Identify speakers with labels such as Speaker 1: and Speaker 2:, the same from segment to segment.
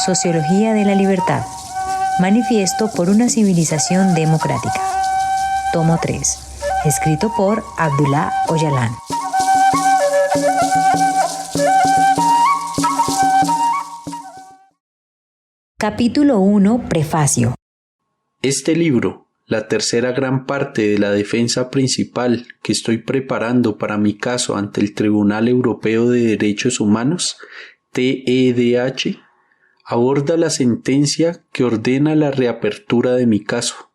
Speaker 1: Sociología de la Libertad. Manifiesto por una civilización democrática. Tomo 3. Escrito por Abdullah Öcalan. Capítulo 1. Prefacio.
Speaker 2: Este libro, la tercera gran parte de la defensa principal que estoy preparando para mi caso ante el Tribunal Europeo de Derechos Humanos, TEDH, aborda la sentencia que ordena la reapertura de mi caso.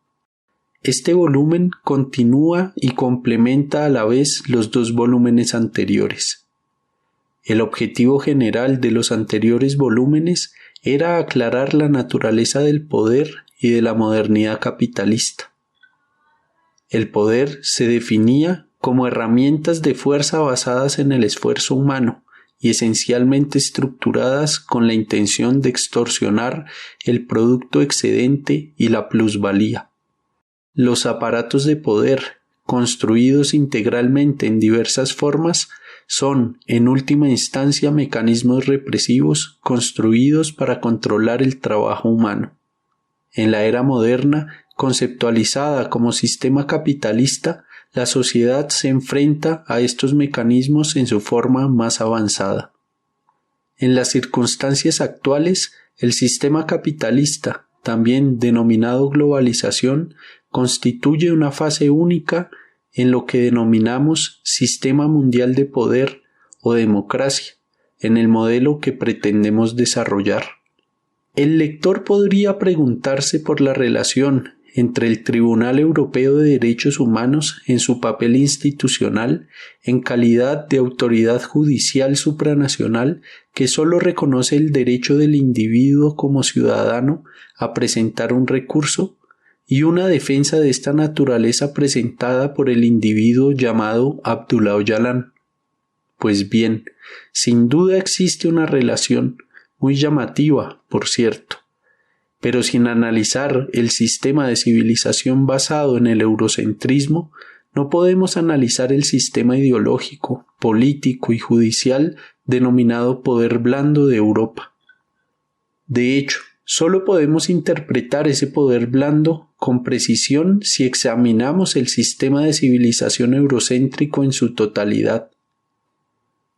Speaker 2: Este volumen continúa y complementa a la vez los dos volúmenes anteriores. El objetivo general de los anteriores volúmenes era aclarar la naturaleza del poder y de la modernidad capitalista. El poder se definía como herramientas de fuerza basadas en el esfuerzo humano y esencialmente estructuradas con la intención de extorsionar el producto excedente y la plusvalía. Los aparatos de poder, construidos integralmente en diversas formas, son, en última instancia, mecanismos represivos construidos para controlar el trabajo humano. En la era moderna, conceptualizada como sistema capitalista, la sociedad se enfrenta a estos mecanismos en su forma más avanzada. En las circunstancias actuales, el sistema capitalista, también denominado globalización, constituye una fase única en lo que denominamos sistema mundial de poder o democracia, en el modelo que pretendemos desarrollar. El lector podría preguntarse por la relación entre el Tribunal Europeo de Derechos Humanos en su papel institucional en calidad de autoridad judicial supranacional que solo reconoce el derecho del individuo como ciudadano a presentar un recurso y una defensa de esta naturaleza presentada por el individuo llamado Abdullah Öcalan. Pues bien, sin duda existe una relación, muy llamativa, por cierto, pero sin analizar el sistema de civilización basado en el eurocentrismo, no podemos analizar el sistema ideológico, político y judicial denominado poder blando de Europa. De hecho, solo podemos interpretar ese poder blando con precisión si examinamos el sistema de civilización eurocéntrico en su totalidad.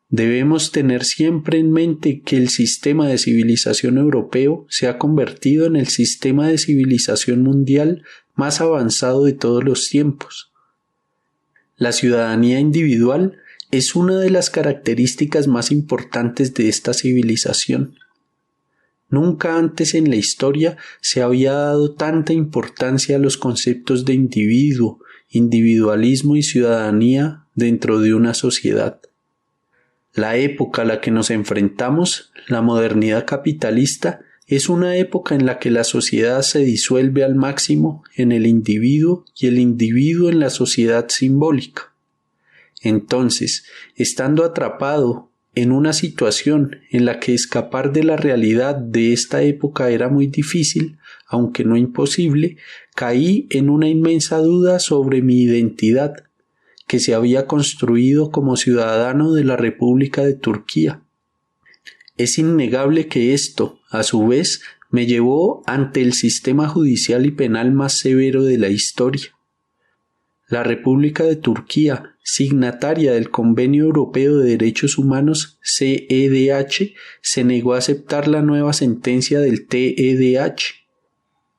Speaker 2: Debemos tener siempre en mente que el sistema de civilización europeo se ha convertido en el sistema de civilización mundial más avanzado de todos los tiempos. La ciudadanía individual es una de las características más importantes de esta civilización. Nunca antes en la historia se había dado tanta importancia a los conceptos de individuo, individualismo y ciudadanía dentro de una sociedad. La época a la que nos enfrentamos, la modernidad capitalista, es una época en la que la sociedad se disuelve al máximo en el individuo y el individuo en la sociedad simbólica. Entonces, estando atrapado en una situación en la que escapar de la realidad de esta época era muy difícil, aunque no imposible, caí en una inmensa duda sobre mi identidad, que se había construido como ciudadano de la República de Turquía. Es innegable que esto, a su vez, me llevó ante el sistema judicial y penal más severo de la historia. La República de Turquía, signataria del Convenio Europeo de Derechos Humanos CEDH, se negó a aceptar la nueva sentencia del TEDH.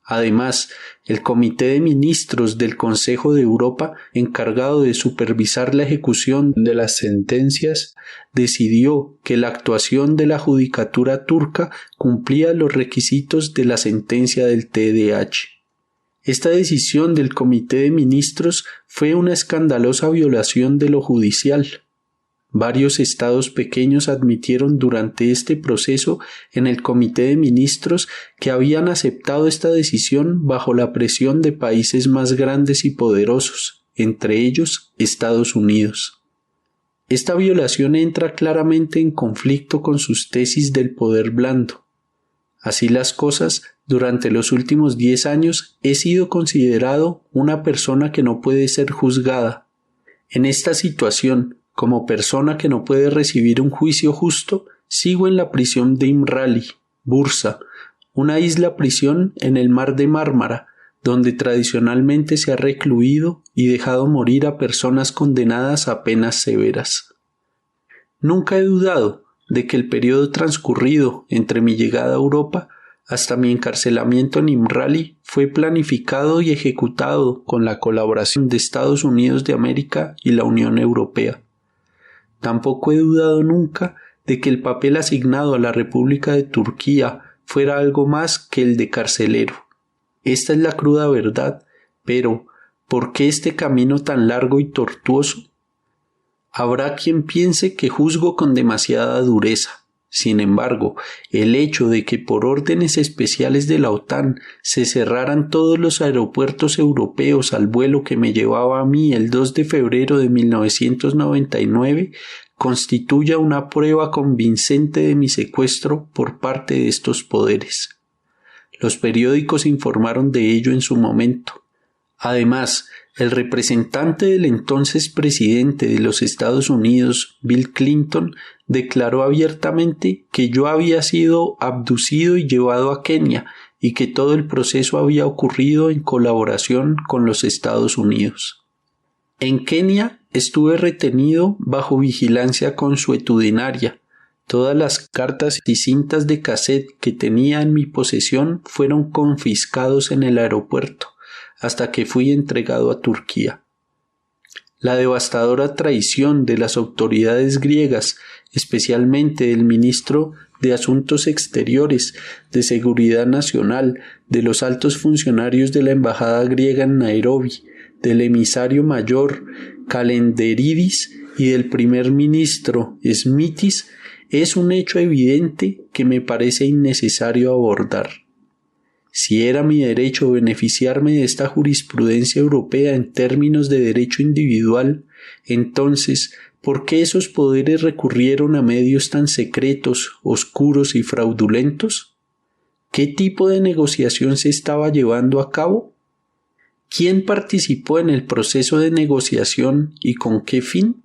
Speaker 2: Además, el Comité de Ministros del Consejo de Europa, encargado de supervisar la ejecución de las sentencias, decidió que la actuación de la judicatura turca cumplía los requisitos de la sentencia del TEDH. Esta decisión del Comité de Ministros fue una escandalosa violación de lo judicial. Varios estados pequeños admitieron durante este proceso en el Comité de Ministros que habían aceptado esta decisión bajo la presión de países más grandes y poderosos, entre ellos Estados Unidos. Esta violación entra claramente en conflicto con sus tesis del poder blando. Así las cosas, durante los últimos 10 años he sido considerado una persona que no puede ser juzgada. En esta situación, como persona que no puede recibir un juicio justo, sigo en la prisión de Imrali, Bursa, una isla prisión en el mar de Mármara, donde tradicionalmente se ha recluido y dejado morir a personas condenadas a penas severas. Nunca he dudado de que el periodo transcurrido entre mi llegada a Europa hasta mi encarcelamiento en Imrali fue planificado y ejecutado con la colaboración de Estados Unidos de América y la Unión Europea. Tampoco he dudado nunca de que el papel asignado a la República de Turquía fuera algo más que el de carcelero. Esta es la cruda verdad, pero ¿por qué este camino tan largo y tortuoso? Habrá quien piense que juzgo con demasiada dureza. Sin embargo, el hecho de que por órdenes especiales de la OTAN se cerraran todos los aeropuertos europeos al vuelo que me llevaba a mí el 2 de febrero de 1999 constituya una prueba convincente de mi secuestro por parte de estos poderes. Los periódicos informaron de ello en su momento. Además, el representante del entonces presidente de los Estados Unidos, Bill Clinton, declaró abiertamente que yo había sido abducido y llevado a Kenia y que todo el proceso había ocurrido en colaboración con los Estados Unidos. En Kenia estuve retenido bajo vigilancia consuetudinaria. Todas las cartas y cintas de cassette que tenía en mi posesión fueron confiscados en el aeropuerto, hasta que fui entregado a Turquía. La devastadora traición de las autoridades griegas, especialmente del ministro de Asuntos Exteriores, de Seguridad Nacional, de los altos funcionarios de la embajada griega en Nairobi, del emisario mayor Kalenderidis y del primer ministro Smitis, es un hecho evidente que me parece innecesario abordar. Si era mi derecho beneficiarme de esta jurisprudencia europea en términos de derecho individual, entonces, ¿por qué esos poderes recurrieron a medios tan secretos, oscuros y fraudulentos? ¿Qué tipo de negociación se estaba llevando a cabo? ¿Quién participó en el proceso de negociación y con qué fin?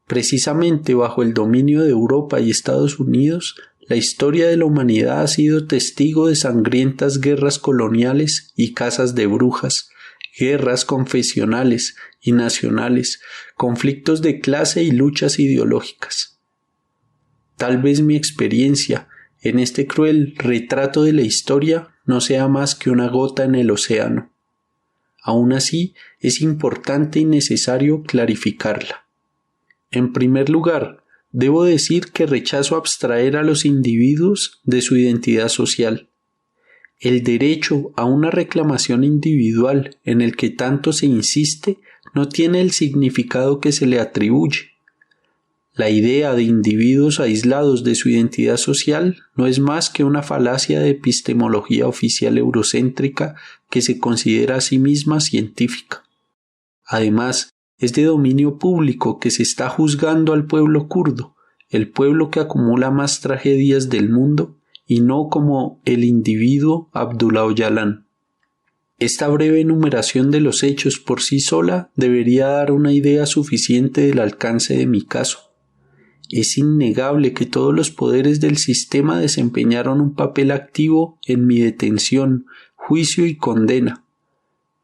Speaker 2: Precisamente bajo el dominio de Europa y Estados Unidos, la historia de la humanidad ha sido testigo de sangrientas guerras coloniales y cazas de brujas, guerras confesionales y nacionales, conflictos de clase y luchas ideológicas. Tal vez mi experiencia en este cruel retrato de la historia no sea más que una gota en el océano. Aún así, es importante y necesario clarificarla. En primer lugar, debo decir que rechazo abstraer a los individuos de su identidad social. El derecho a una reclamación individual en el que tanto se insiste no tiene el significado que se le atribuye. La idea de individuos aislados de su identidad social no es más que una falacia de epistemología oficial eurocéntrica que se considera a sí misma científica. Además, es de dominio público que se está juzgando al pueblo kurdo, el pueblo que acumula más tragedias del mundo, y no como el individuo Abdullah Öcalan. Esta breve enumeración de los hechos por sí sola debería dar una idea suficiente del alcance de mi caso. Es innegable que todos los poderes del sistema desempeñaron un papel activo en mi detención, juicio y condena.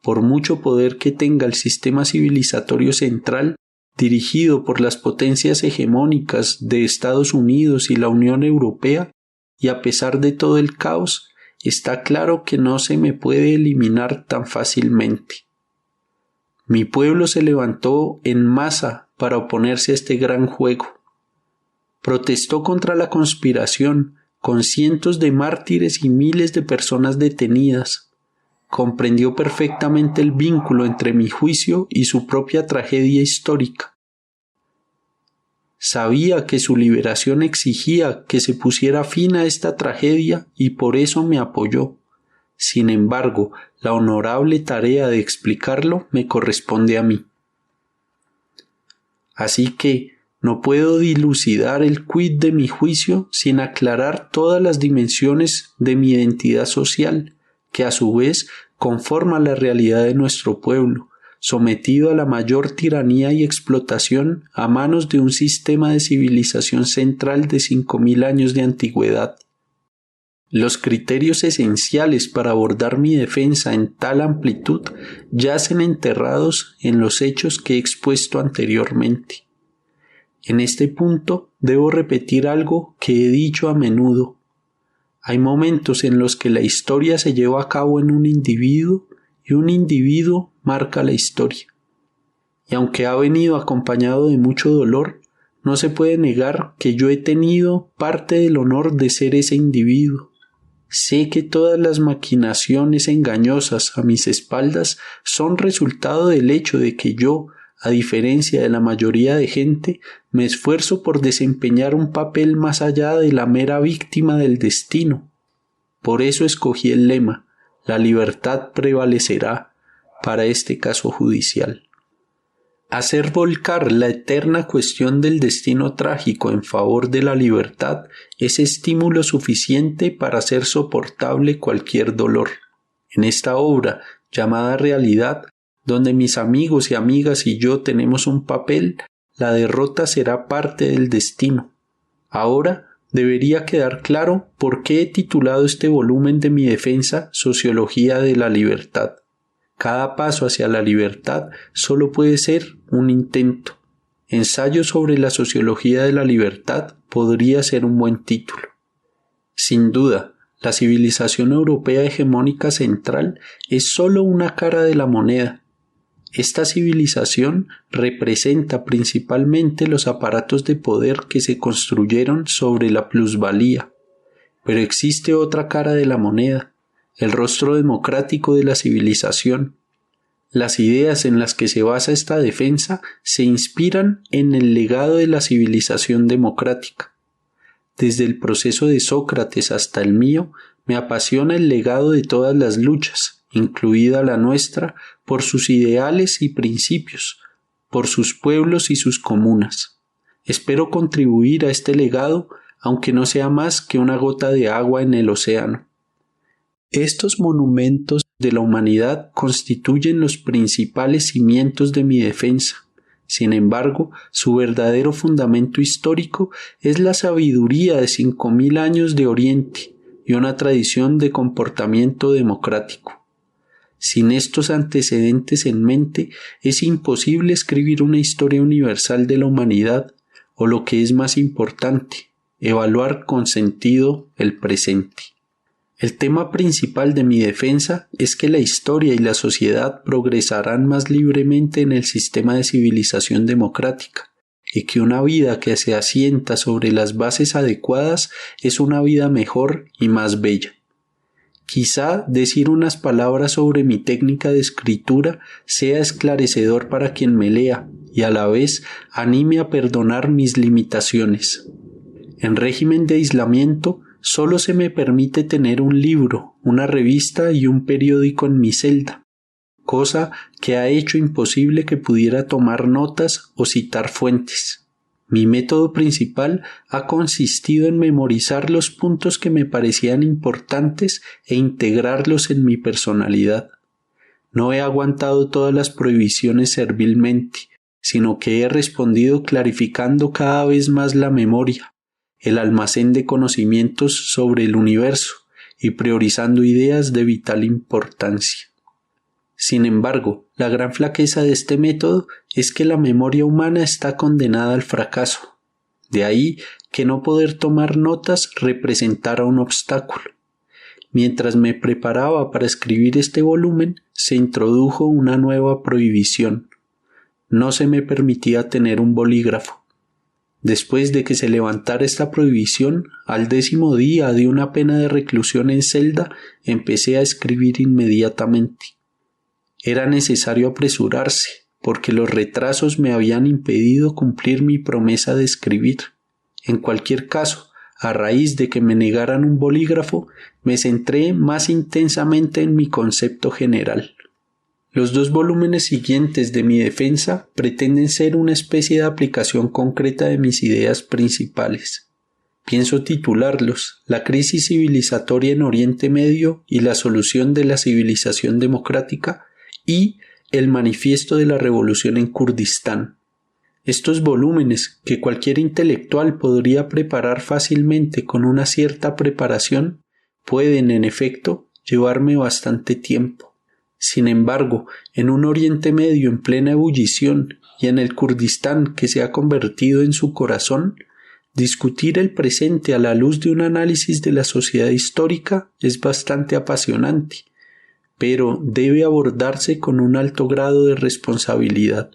Speaker 2: Por mucho poder que tenga el sistema civilizatorio central, dirigido por las potencias hegemónicas de Estados Unidos y la Unión Europea, y a pesar de todo el caos, está claro que no se me puede eliminar tan fácilmente. Mi pueblo se levantó en masa para oponerse a este gran juego. Protestó contra la conspiración, con cientos de mártires y miles de personas detenidas. Comprendió perfectamente el vínculo entre mi juicio y su propia tragedia histórica. Sabía que su liberación exigía que se pusiera fin a esta tragedia y por eso me apoyó. Sin embargo, la honorable tarea de explicarlo me corresponde a mí. Así que no puedo dilucidar el quid de mi juicio sin aclarar todas las dimensiones de mi identidad social, que a su vez conforma la realidad de nuestro pueblo, sometido a la mayor tiranía y explotación a manos de un sistema de civilización central de 5.000 años de antigüedad. Los criterios esenciales para abordar mi defensa en tal amplitud yacen enterrados en los hechos que he expuesto anteriormente. En este punto debo repetir algo que he dicho a menudo. Hay momentos en los que la historia se lleva a cabo en un individuo y un individuo marca la historia. Y aunque ha venido acompañado de mucho dolor, no se puede negar que yo he tenido parte del honor de ser ese individuo. Sé que todas las maquinaciones engañosas a mis espaldas son resultado del hecho de que yo, a diferencia de la mayoría de gente, me esfuerzo por desempeñar un papel más allá de la mera víctima del destino. Por eso escogí el lema: la libertad prevalecerá, para este caso judicial. Hacer volcar la eterna cuestión del destino trágico en favor de la libertad es estímulo suficiente para hacer soportable cualquier dolor. En esta obra, llamada realidad, donde mis amigos y amigas y yo tenemos un papel, la derrota será parte del destino. Ahora debería quedar claro por qué he titulado este volumen de mi defensa Sociología de la Libertad. Cada paso hacia la libertad solo puede ser un intento. Ensayo sobre la sociología de la libertad podría ser un buen título. Sin duda, la civilización europea hegemónica central es solo una cara de la moneda. Esta civilización representa principalmente los aparatos de poder que se construyeron sobre la plusvalía. Pero existe otra cara de la moneda, el rostro democrático de la civilización. Las ideas en las que se basa esta defensa se inspiran en el legado de la civilización democrática. Desde el proceso de Sócrates hasta el mío, me apasiona el legado de todas las luchas, incluida la nuestra, por sus ideales y principios, por sus pueblos y sus comunas. Espero contribuir a este legado, aunque no sea más que una gota de agua en el océano. Estos monumentos de la humanidad constituyen los principales cimientos de mi defensa. Sin embargo, su verdadero fundamento histórico es la sabiduría de 5000 años de Oriente y una tradición de comportamiento democrático. Sin estos antecedentes en mente, es imposible escribir una historia universal de la humanidad, o lo que es más importante, evaluar con sentido el presente. El tema principal de mi defensa es que la historia y la sociedad progresarán más libremente en el sistema de civilización democrática, y que una vida que se asienta sobre las bases adecuadas es una vida mejor y más bella. Quizá decir unas palabras sobre mi técnica de escritura sea esclarecedor para quien me lea y a la vez anime a perdonar mis limitaciones. En régimen de aislamiento, solo se me permite tener un libro, una revista y un periódico en mi celda, cosa que ha hecho imposible que pudiera tomar notas o citar fuentes. Mi método principal ha consistido en memorizar los puntos que me parecían importantes e integrarlos en mi personalidad. No he aguantado todas las prohibiciones servilmente, sino que he respondido clarificando cada vez más la memoria, el almacén de conocimientos sobre el universo y priorizando ideas de vital importancia. Sin embargo, la gran flaqueza de este método es que la memoria humana está condenada al fracaso. De ahí que no poder tomar notas representara un obstáculo. Mientras me preparaba para escribir este volumen, se introdujo una nueva prohibición. No se me permitía tener un bolígrafo. Después de que se levantara esta prohibición, al 10º día de una pena de reclusión en celda, empecé a escribir inmediatamente. Era necesario apresurarse, porque los retrasos me habían impedido cumplir mi promesa de escribir. En cualquier caso, a raíz de que me negaran un bolígrafo, me centré más intensamente en mi concepto general. Los 2 volúmenes siguientes de mi defensa pretenden ser una especie de aplicación concreta de mis ideas principales. Pienso titularlos La crisis civilizatoria en Oriente Medio y la solución de la civilización democrática y El manifiesto de la revolución en Kurdistán. Estos volúmenes, que cualquier intelectual podría preparar fácilmente con una cierta preparación, pueden, en efecto, llevarme bastante tiempo. Sin embargo, en un Oriente Medio en plena ebullición y en el Kurdistán que se ha convertido en su corazón, discutir el presente a la luz de un análisis de la sociedad histórica es bastante apasionante, pero debe abordarse con un alto grado de responsabilidad.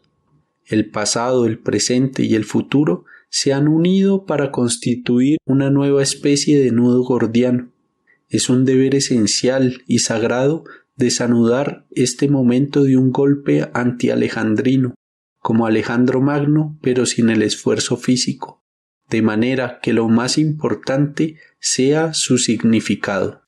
Speaker 2: El pasado, el presente y el futuro se han unido para constituir una nueva especie de nudo gordiano. Es un deber esencial y sagrado desanudar este momento de un golpe anti-alejandrino, como Alejandro Magno, pero sin el esfuerzo físico, de manera que lo más importante sea su significado.